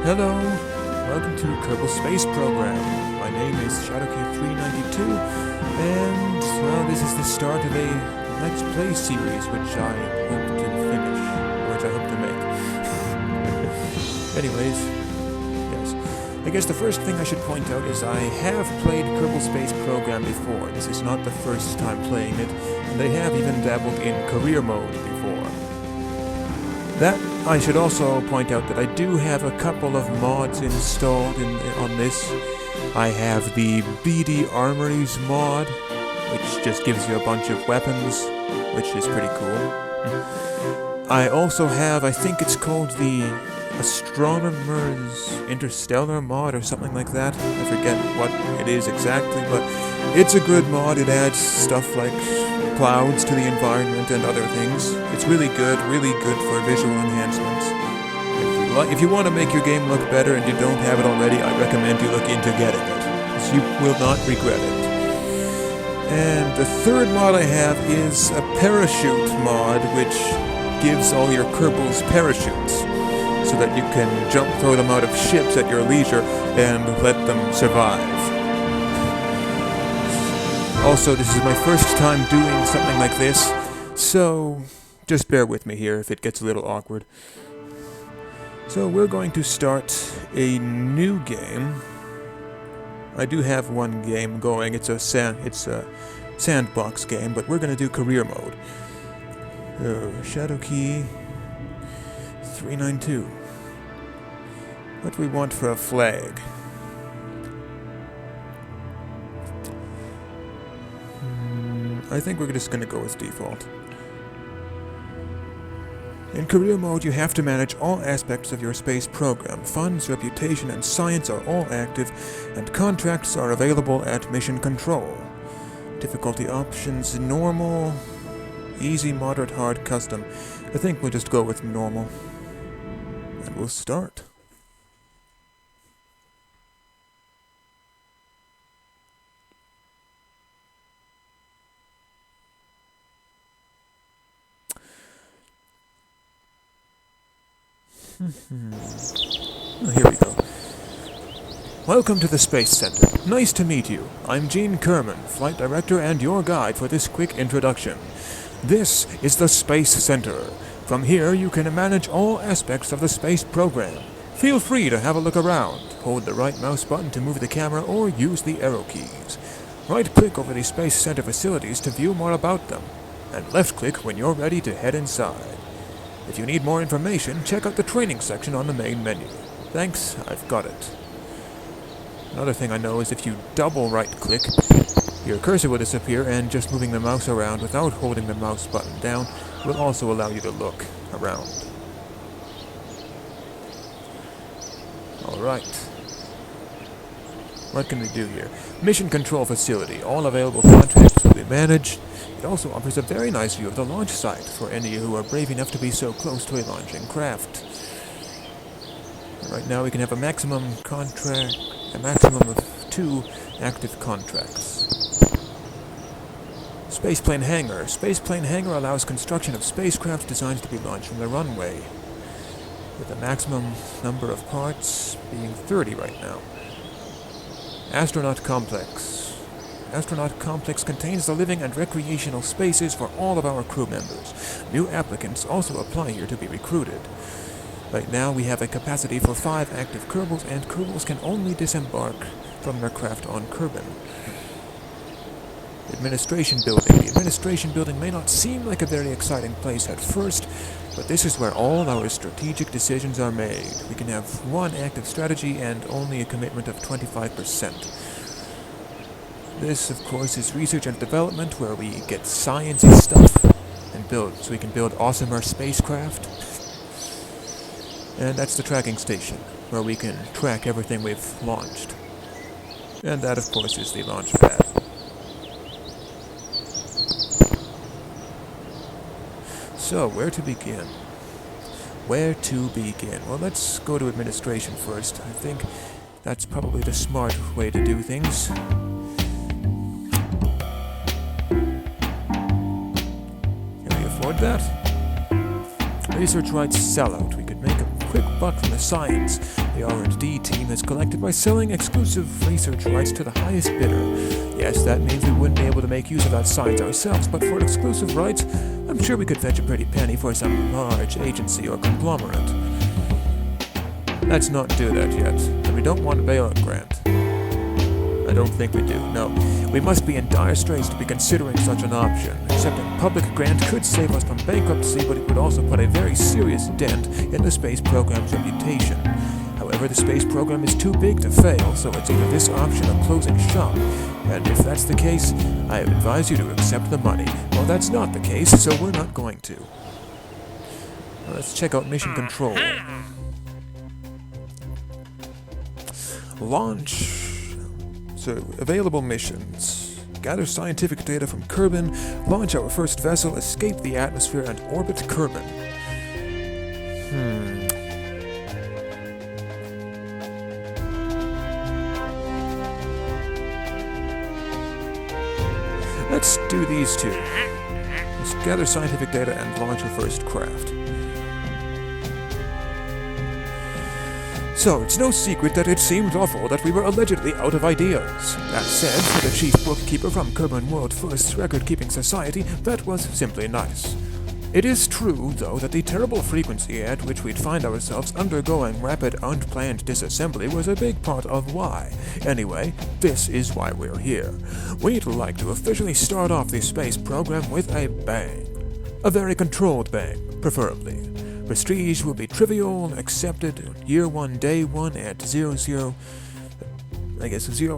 Hello, welcome to Kerbal Space Program. My name is Shadowkey392, and this is the start of a Let's Play series which I hope to finish, which I hope to make. Anyways, yes. I guess the first thing I should point out is I have played Kerbal Space Program before. This is not the first time playing it, and I have even dabbled in career mode before. That I should also point out that I do have a couple of mods installed on this. I have the BD Armories mod, which just gives you a bunch of weapons, which is pretty cool. I also have, I think it's called the Astronomer's Interstellar mod or something like that. I forget what it is exactly, but it's a good mod. It adds stuff like clouds to the environment and other things. It's really good for visual enhancements. If you want to make your game look better and you don't have it already, I recommend you look into getting it, because you will not regret it. And the third mod I have is a parachute mod, which gives all your Kerbals parachutes, so that you can throw them out of ships at your leisure and let them survive. Also, this is my first time doing something like this, so just bear with me here if it gets a little awkward. So we're going to start a new game. I do have one game going. It's a sandbox game, but we're going to do career mode. Shadowkey392. What do we want for a flag? I think we're just going to go with default. In career mode, you have to manage all aspects of your space program. Funds, reputation, and science are all active, and contracts are available at mission control. Difficulty options: normal, easy, moderate, hard, custom. I think we'll just go with normal. And we'll start. Here we go. Welcome to the Space Center. Nice to meet you. I'm Gene Kerman, Flight Director and your guide for this quick introduction. This is the Space Center. From here you can manage all aspects of the space program. Feel free to have a look around. Hold the right mouse button to move the camera or use the arrow keys. Right-click over the Space Center facilities to view more about them, and left-click when you're ready to head inside. If you need more information, check out the training section on the main menu. Thanks, I've got it. Another thing I know is if you double right-click, your cursor will disappear, and just moving the mouse around without holding the mouse button down will also allow you to look around. Alright. What can we do here? Mission Control Facility. All available contracts will be managed. It also offers a very nice view of the launch site for any of you who are brave enough to be so close to a launching craft. Right now we can have a maximum of 2 active contracts. Spaceplane Hangar. Spaceplane Hangar allows construction of spacecraft designed to be launched from the runway, with a maximum number of parts being 30 right now. Astronaut Complex. Astronaut Complex contains the living and recreational spaces for all of our crew members. New applicants also apply here to be recruited. Right now we have a capacity for 5 active Kerbals, and Kerbals can only disembark from their craft on Kerbin. Administration Building. The Administration Building may not seem like a very exciting place at first, but this is where all our strategic decisions are made. We can have 1 active strategy and only a commitment of 25%. This, of course, is research and development, where we get sciencey stuff and so we can build awesomer spacecraft. And that's the tracking station, where we can track everything we've launched. And that, of course, is the launch pad. So, where to begin? Well, let's go to administration first. I think that's probably the smart way to do things. Can we afford that? Research rights sellout. We could make a quick buck from the science the R&D team has collected by selling exclusive research rights to the highest bidder. Yes, that means we wouldn't be able to make use of that science ourselves, but for exclusive rights, I'm sure we could fetch a pretty penny for some large agency or conglomerate. Let's not do that yet, and we don't want a bailout grant. I don't think we do, no. We must be in dire straits to be considering such an option. Accepting a public grant could save us from bankruptcy, but it would also put a very serious dent in the space program's reputation. However, the space program is too big to fail, so it's either this option or closing shop. And if that's the case, I advise you to accept the money. Well, that's not the case, so we're not going to. Let's check out mission control. Launch. So, available missions. Gather scientific data from Kerbal, launch our first vessel, escape the atmosphere, and orbit Kerbal. Let's do these two. Let's gather scientific data and launch our first craft. So, it's no secret that it seemed awful that we were allegedly out of ideas. That said, for the chief bookkeeper from Kerbal World First's record-keeping society, that was simply nice. It is true, though, that the terrible frequency at which we'd find ourselves undergoing rapid, unplanned disassembly was a big part of why. Anyway, this is why we're here. We'd like to officially start off the space program with a bang. A very controlled bang, preferably. Prestige will be trivial, accepted, year 1, day 1 at 0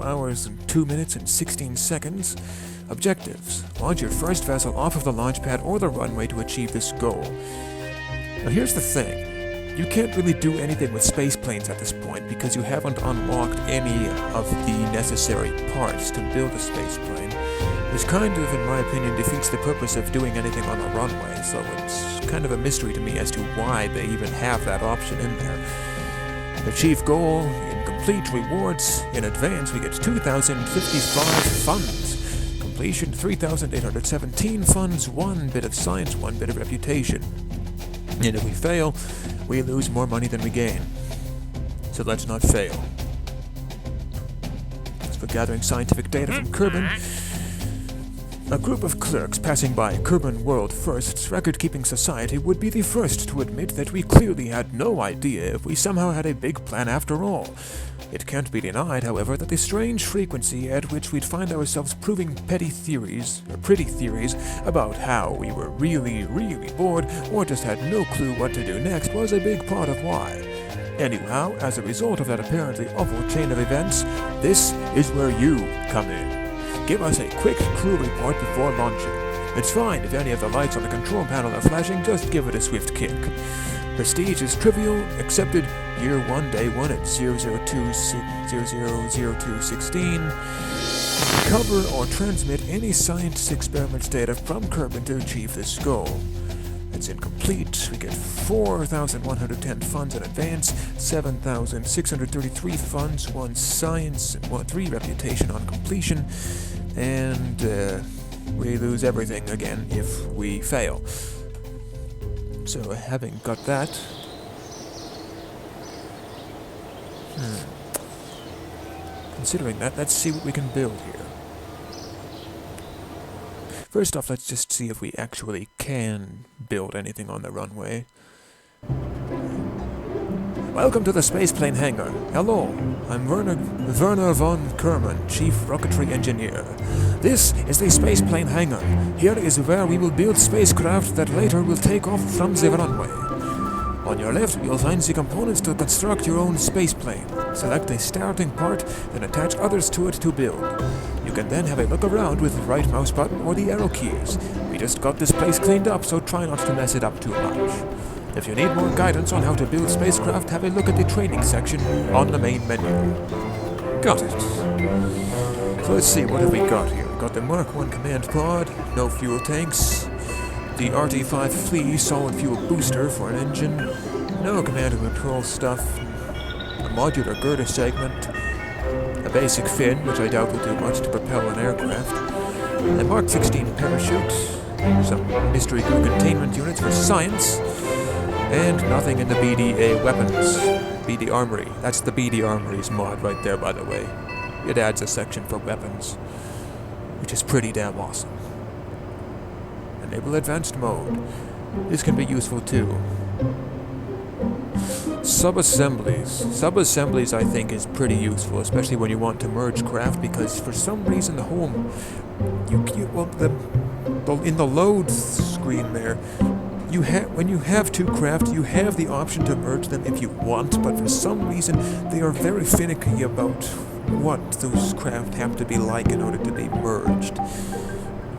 hours and 2 minutes and 16 seconds. Objectives. Launch your first vessel off of the launch pad or the runway to achieve this goal. Now here's the thing. You can't really do anything with space planes at this point because you haven't unlocked any of the necessary parts to build a space plane. Which kind of, in my opinion, defeats the purpose of doing anything on the runway, so it's kind of a mystery to me as to why they even have that option in there. Achieve goal, in complete rewards, in advance we get 2,055 funds. Completion 3,817 funds, 1 bit of science, 1 bit of reputation. And if we fail, we lose more money than we gain. So let's not fail. As for gathering scientific data from Kerbal, a group of clerks passing by Kerbal World First's record-keeping society would be the first to admit that we clearly had no idea if we somehow had a big plan after all. It can't be denied, however, that the strange frequency at which we'd find ourselves proving pretty theories about how we were really bored or just had no clue what to do next was a big part of why. Anyhow, as a result of that apparently awful chain of events, this is where you come in. Give us a quick crew report before launching. It's fine if any of the lights on the control panel are flashing, just give it a swift kick. Prestige is trivial, accepted, year 1, day 1 at 000216. Cover or transmit any science experiments data from Kerbal to achieve this goal. It's incomplete. We get 4,110 funds in advance, 7,633 funds, 1 science, and 3 reputation on completion, and we lose everything again if we fail. So, having got that, considering that, let's see what we can build here. First off, let's just see if we actually can build anything on the runway. Welcome to the spaceplane hangar. Hello, I'm Werner von Kerbal, Chief Rocketry Engineer. This is the spaceplane hangar. Here is where we will build spacecraft that later will take off from the runway. On your left, you'll find the components to construct your own spaceplane. Select a starting part, then attach others to it to build. You can then have a look around with the right mouse button or the arrow keys. We just got this place cleaned up, so try not to mess it up too much. If you need more guidance on how to build spacecraft, have a look at the training section on the main menu. Got it. So let's see, what have we got here? We've got the Mark 1 command pod, no fuel tanks, the RT-5 Flea solid fuel booster for an engine, no command and control stuff, a modular girder segment, a basic fin, which I doubt will do much to propel an aircraft, a Mark 16 parachute, some mystery crew containment units for science, And nothing in the BDA weapons. BD Armory. That's the BD Armory's mod right there, by the way. It adds a section for weapons, which is pretty damn awesome. Enable advanced mode. This can be useful too. Sub-assemblies. Sub-assemblies, I think, is pretty useful, especially when you want to merge craft, because for some reason the whole... in the load screen there, when you have two craft, you have the option to merge them if you want, but for some reason they are very finicky about what those craft have to be like in order to be merged.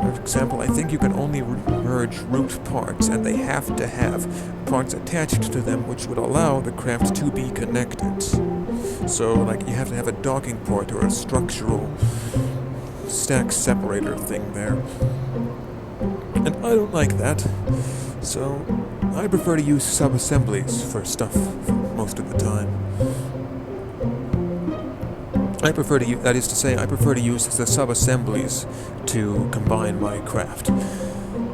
For example, I think you can only merge root parts, and they have to have parts attached to them which would allow the craft to be connected. So, like, you have to have a docking port or a structural stack separator thing there. And I don't like that, so I prefer to use sub-assemblies for stuff most of the time. I prefer to use the sub-assemblies to combine my craft.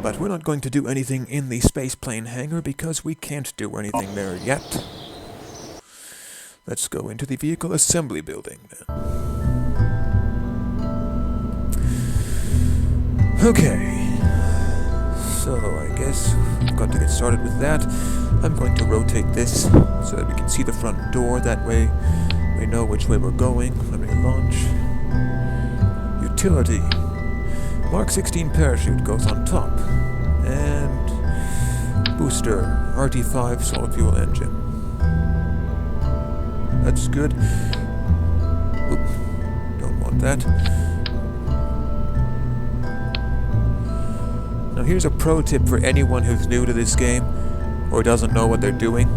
But we're not going to do anything in the spaceplane hangar because we can't do anything there yet. Let's go into the vehicle assembly building then. Okay. So I guess we've got to get started with that. I'm going to rotate this so that we can see the front door. That way we know which way we're going when we launch. Utility. Mark 16 parachute goes on top. And booster, RT5 solid fuel engine. That's good. Oop, don't want that. Now here's a pro tip for anyone who's new to this game, or doesn't know what they're doing.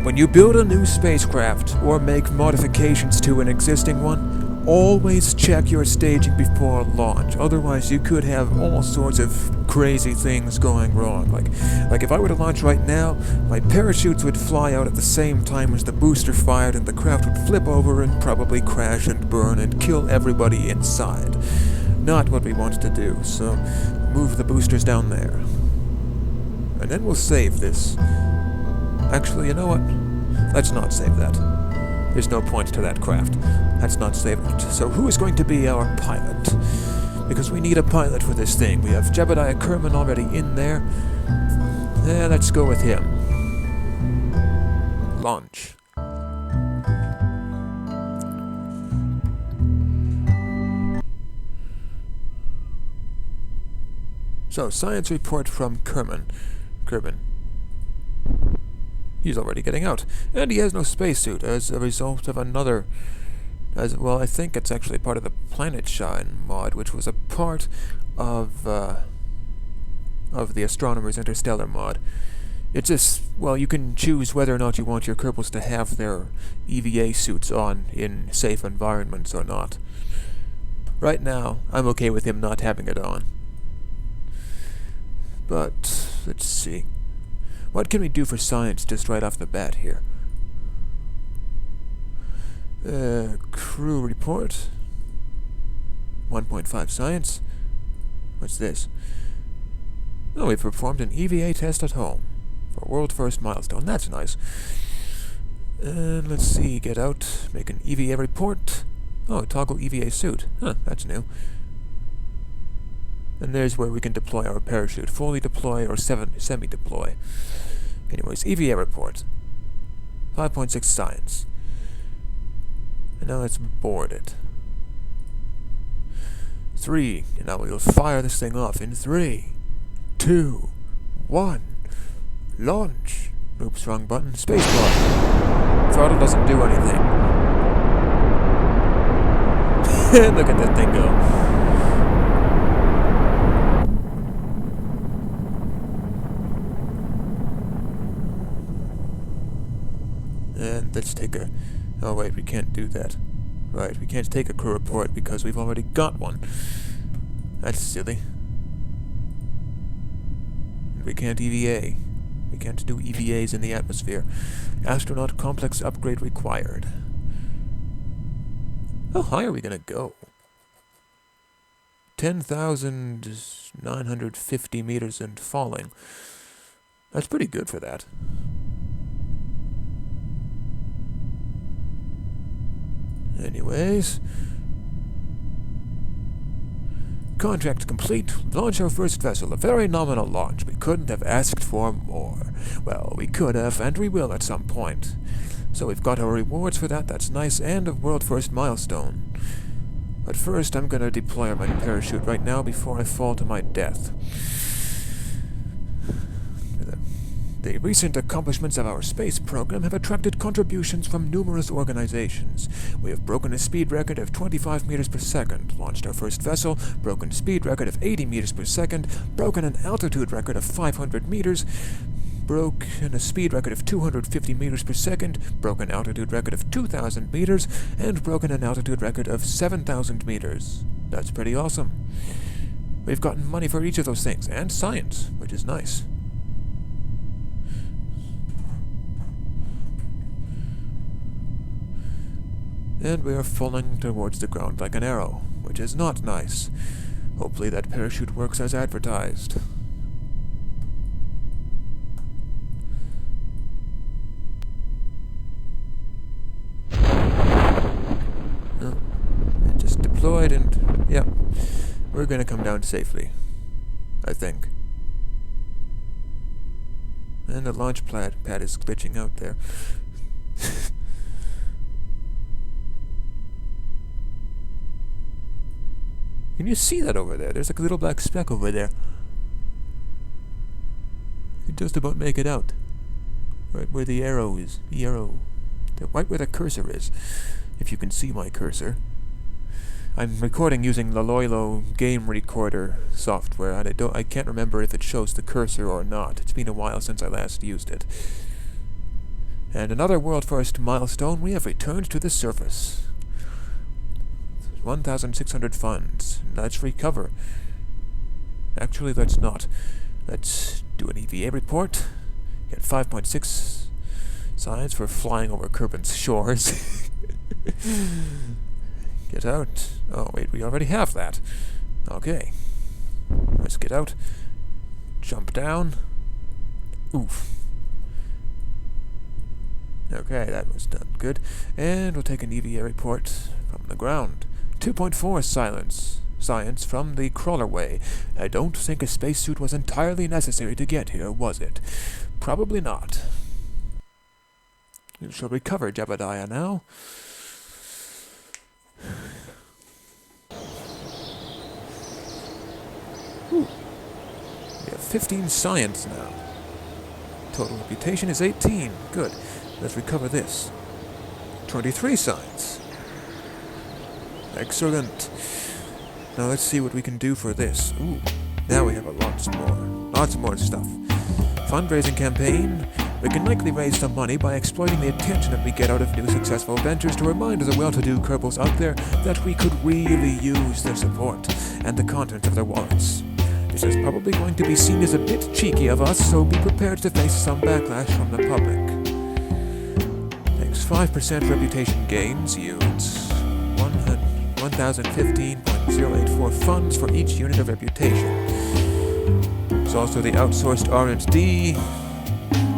When you build a new spacecraft, or make modifications to an existing one, always check your staging before launch. Otherwise you could have all sorts of crazy things going wrong. Like if I were to launch right now, my parachutes would fly out at the same time as the booster fired, and the craft would flip over and probably crash and burn and kill everybody inside. Not what we want to do, so move the boosters down there. And then we'll save this. Actually, you know what? Let's not save that. There's no point to that craft. Let's not save it. So who is going to be our pilot? Because we need a pilot for this thing. We have Jebediah Kerman already in there. Yeah, let's go with him. Launch. So, science report from Kerman. He's already getting out. And he has no spacesuit as a result of another... I think it's actually part of the Planet Shine mod, which was a part of the Astronomer's Interstellar mod. It's just, well, you can choose whether or not you want your Kerbals to have their EVA suits on in safe environments or not. Right now, I'm okay with him not having it on. But, let's see. What can we do for science just right off the bat here? Crew report. 1.5 science. What's this? Oh, we performed an EVA test at home. For world first milestone. That's nice. And let's see, get out, make an EVA report. Oh, toggle EVA suit. Huh, that's new. And there's where we can deploy our parachute. Fully deploy or semi-deploy. Anyways, EVA report. 5.6 science. And now let's board it. 3. And now we'll fire this thing off in 3, 2, 1. Launch. Oops, wrong button. Spacebar. Throttle doesn't do anything. Look at that thing go. And let's take a... Oh wait, we can't do that. Right, we can't take a crew report because we've already got one. That's silly. We can't EVA. We can't do EVAs in the atmosphere. Astronaut complex upgrade required. How high are we gonna go? 10,950 meters and falling. That's pretty good for that. Anyways. Contract complete. Launch our first vessel. A very nominal launch. We couldn't have asked for more. Well, we could have, and we will at some point. So we've got our rewards for that. That's nice, and a world first milestone. But first, I'm gonna deploy my parachute right now before I fall to my death. The recent accomplishments of our space program have attracted contributions from numerous organizations. We have broken a speed record of 25 meters per second, launched our first vessel, broken a speed record of 80 meters per second, broken an altitude record of 500 meters, broken a speed record of 250 meters per second, broken an altitude record of 2,000 meters, and broken an altitude record of 7,000 meters. That's pretty awesome. We've gotten money for each of those things, and science, which is nice. And we are falling towards the ground like an arrow, which is not nice. Hopefully that parachute works as advertised. It just deployed and, yeah, we're gonna come down safely, I think. And the launch pad is glitching out there. Can you see that over there? There's like a little black speck over there. You can just about make it out. Right where the arrow is. The arrow. Right where the cursor is. If you can see my cursor. I'm recording using Laloilo game recorder software, and I can't remember if it shows the cursor or not. It's been a while since I last used it. And another world first milestone, we have returned to the surface. 1,600 funds. Let's recover. Actually, let's not. Let's do an EVA report. Get 5.6 science for flying over Kerbal's shores. Get out. Oh, wait, we already have that. Okay. Let's get out. Jump down. Oof. Okay, that was done good. And we'll take an EVA report from the ground. 2.4 science from the crawlerway. I don't think a spacesuit was entirely necessary to get here, was it? Probably not. We shall recover Jebediah now. Whew. We have 15 science now. Total reputation is 18. Good. Let's recover this. 23 science. Excellent. Now let's see what we can do for this. Ooh, now we have a lots more stuff. Fundraising campaign. We can likely raise some money by exploiting the attention that we get out of new successful ventures to remind the well-to-do Kerbals out there that we could really use their support and the contents of their wallets. This is probably going to be seen as a bit cheeky of us, so be prepared to face some backlash from the public. Takes 5% reputation gains, yields 1,015.084 funds for each unit of reputation. There's also the outsourced R&D.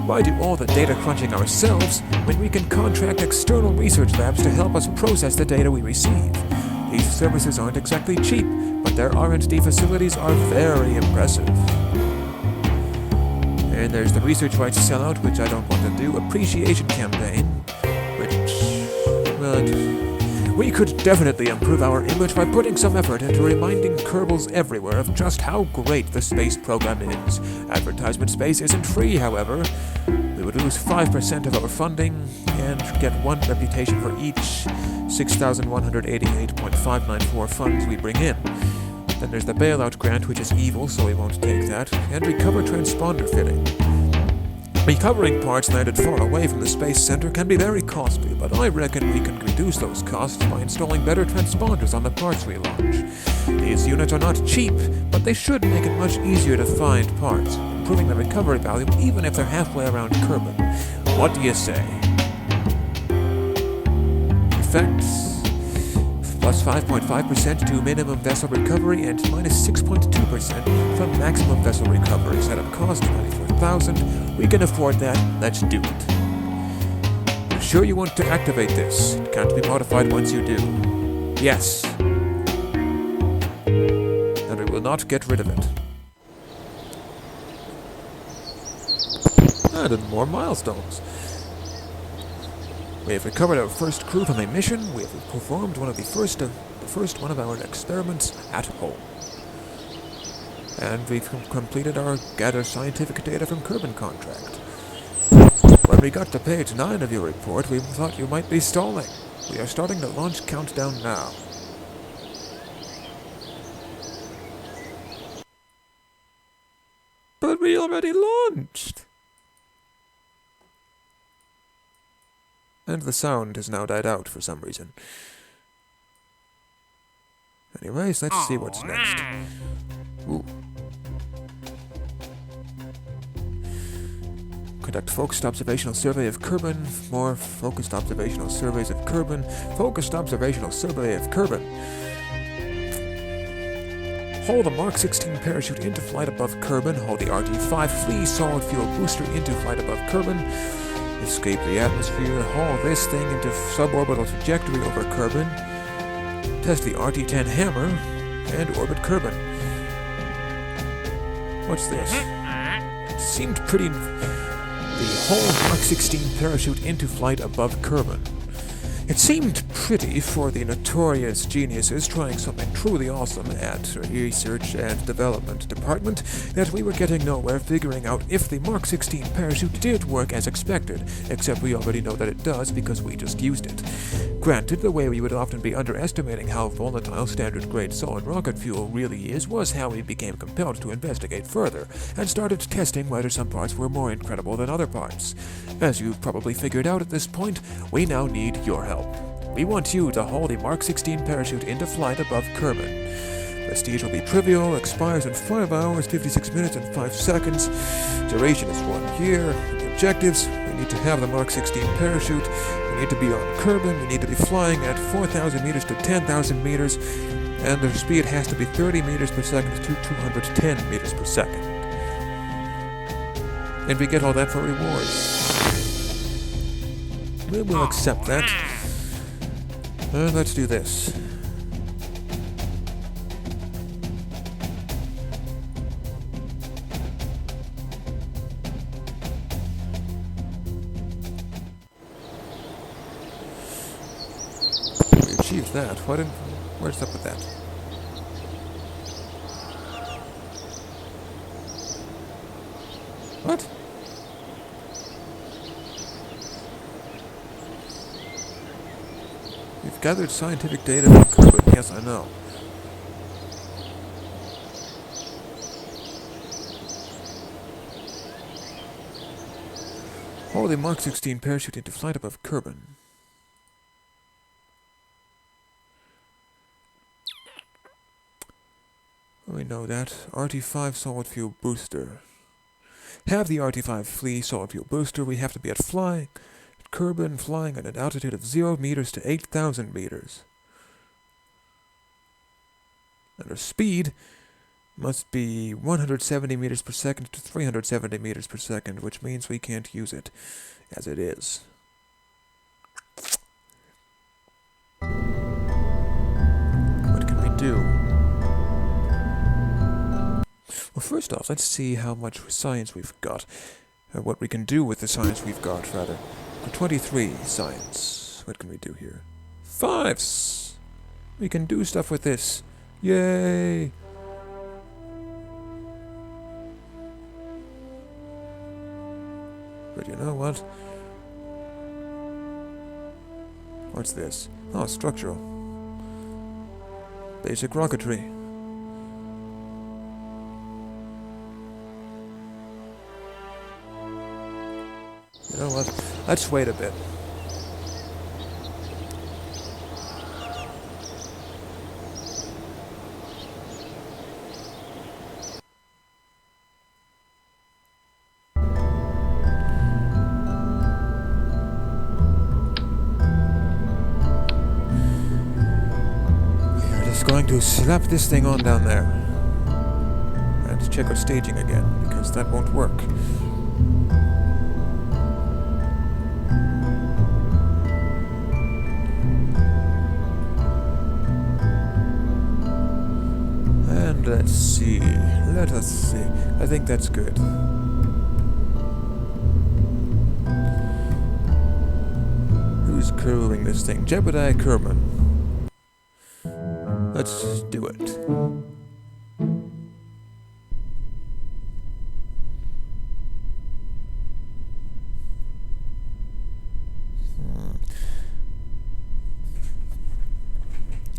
Why do all the data crunching ourselves when we can contract external research labs to help us process the data we receive? These services aren't exactly cheap, but their R&D facilities are very impressive. And there's the research rights sellout, which I don't want to do. Appreciation campaign, which, well, we could definitely improve our image by putting some effort into reminding Kerbals everywhere of just how great the space program is. Advertisement space isn't free, however. We would lose 5% of our funding and get 1 reputation for each 6,188.594 funds we bring in. Then there's the bailout grant, which is evil, so we won't take that, and recover transponder fitting. Recovering parts landed far away from the Space Center can be very costly, but I reckon we can reduce those costs by installing better transponders on the parts we launch. These units are not cheap, but they should make it much easier to find parts, improving the recovery value even if they're halfway around Kerbal. What do you say? Effects plus 5.5% to minimum vessel recovery and minus 6.2% from maximum vessel recovery. Setup cost 4,000? We can afford that. Let's do it. You sure you want to activate this? It can't be modified once you do. Yes. And we will not get rid of it. And more milestones. We have recovered our first crew from a mission. We have performed one of the first one of our experiments at home. And we've completed our gather scientific data from Kerbal contract. When we got to page 9 of your report, we thought you might be stalling. We are starting the launch countdown now. But we already launched! And the sound has now died out for some reason. Anyways, let's see what's next. Ooh. Conduct focused observational survey of Kerbal. More focused observational surveys of Kerbal. Focused observational survey of Kerbal. Hold the Mark 16 parachute into flight above Kerbal. Hold the RT-5 Flea solid fuel booster into flight above Kerbal. Escape the atmosphere. Haul this thing into suborbital trajectory over Kerbal. Test the RT-10 hammer and orbit Kerbal. What's this? It seemed pretty. The whole Mark 16 parachute into flight above Kerbal. It seemed pretty for the notorious geniuses trying something truly awesome at Research and Development Department that we were getting nowhere figuring out if the Mark 16 parachute did work as expected, except we already know that it does because we just used it. Granted, the way we would often be underestimating how volatile standard-grade solid rocket fuel really is was how we became compelled to investigate further, and started testing whether some parts were more incredible than other parts. As you've probably figured out at this point, we now need your help. We want you to haul the Mark 16 parachute into flight above Kerbal. Prestige will be trivial, expires in 5 hours, 56 minutes, and 5 seconds. Duration is 1 year. The objectives: we need to have the Mark 16 parachute, we need to be on Kerbal, we need to be flying at 4,000 meters to 10,000 meters, and the speed has to be 30 meters per second to 210 meters per second. And we get all that for rewards. We will accept that. Let's do this. We achieved that. Where's up with that? What? We've gathered scientific data from Kerbal. Yes, I know. Hold the Mark 16 parachute into flight above Kerbal. We know that. RT-5 solid fuel booster. Have the RT-5 Flea solid fuel booster. We have to be at Kerbal, flying at an altitude of 0 meters to 8,000 meters. And our speed must be 170 meters per second to 370 meters per second, which means we can't use it as it is. What can we do? Well, first off, let's see how much science we've got. Or what we can do with the science we've got, rather. 23 science. What can we do here? 5s! We can do stuff with this. Yay! But you know what? What's this? Oh, structural. Basic rocketry. You know what? Let's wait a bit. We're just going to slap this thing on down there. And check our staging again, because that won't work. And let's see. Let us see. I think that's good. Who's crewing this thing? Jebediah Kerman. Let's do it.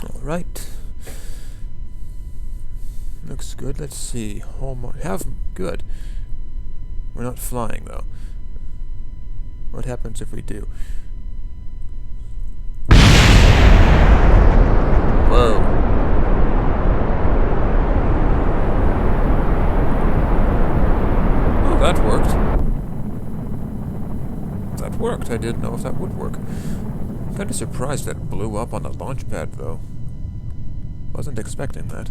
Alright. Looks good. Let's see. Good. We're not flying, though. What happens if we do? Whoa. Oh, that worked. That worked. I didn't know if that would work. Kind of surprised that blew up on the launch pad, though. Wasn't expecting that.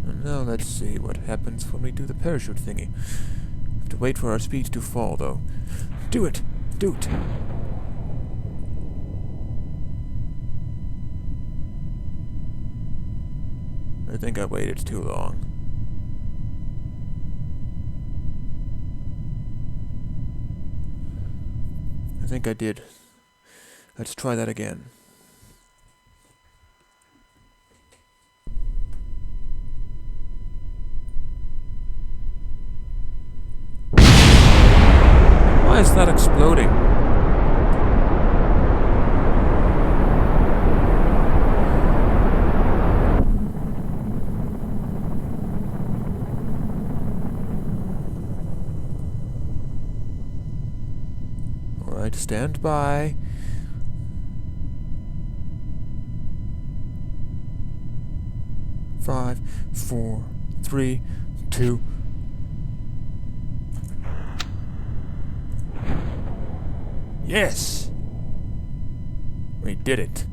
And now let's see what happens when we do the parachute thingy. Have to wait for our speed to fall, though. Do it! Do it! I think I waited too long. I think I did. Let's try that again. Why is that exploding? Alright, stand by. Five, 4, 3, 2. Yes! We did it.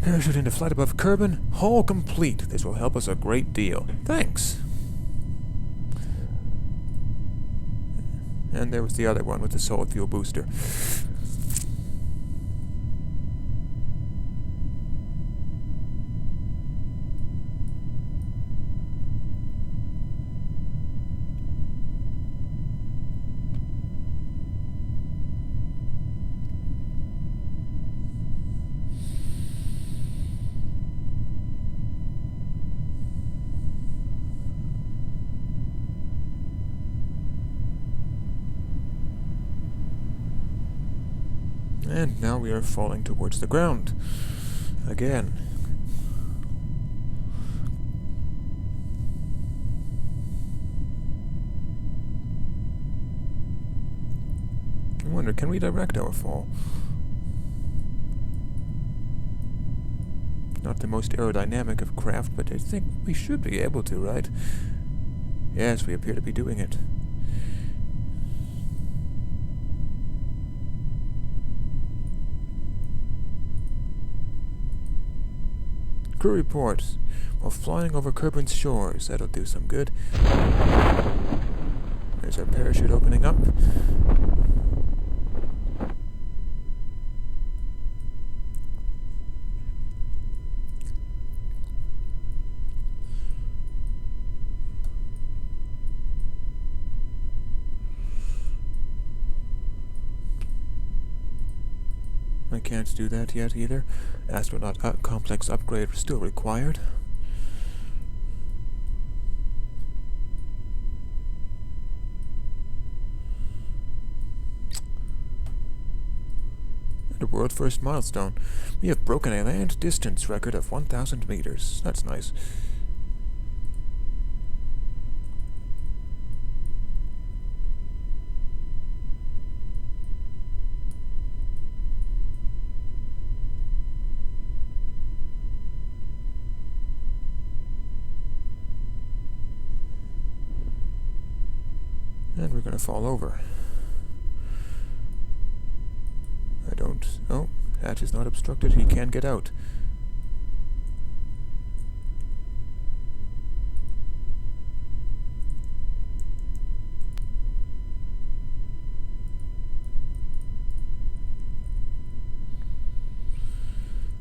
Parachute into flight above Kerbal. Hull complete. This will help us a great deal. Thanks. And there was the other one with the solid fuel booster. And now we are falling towards the ground. Again. I wonder, can we direct our fall? Not the most aerodynamic of craft, but I think we should be able to, right? Yes, we appear to be doing it. Crew reports. While flying over Kerbal's shores, that'll do some good. There's our parachute opening up. I can't do that yet either. Astronaut complex upgrade still required. And a world first milestone. We have broken a land distance record of 1,000 meters. That's nice. And we're gonna fall over. Oh, hatch is not obstructed, he can get out.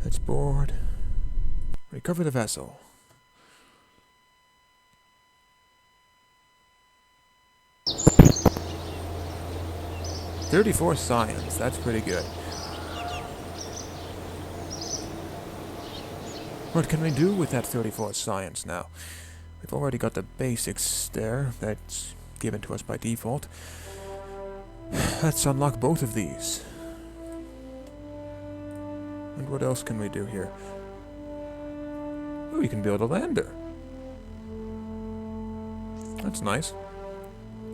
Let's board. Recover the vessel. "34 science, that's pretty good. What can we do with that 34 science now? We've already got the basics there, that's given to us by default. Let's unlock both of these. And what else can we do here? Oh, we can build a lander. That's nice.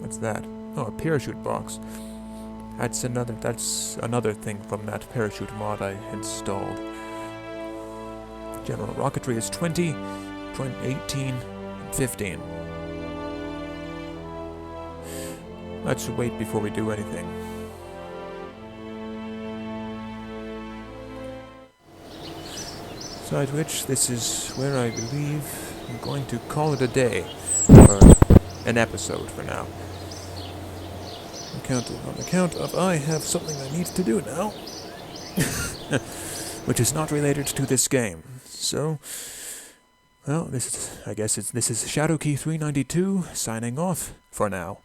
What's that? Oh, a parachute box. That's another thing from that parachute mod I installed. General rocketry is 20, 18, and 15. Let's wait before we do anything. Besides which, this is where I believe I'm going to call it a day, or an episode for now. On account of I have something I need to do now, which is not related to this game. So, well, this is Shadowkey392 signing off for now.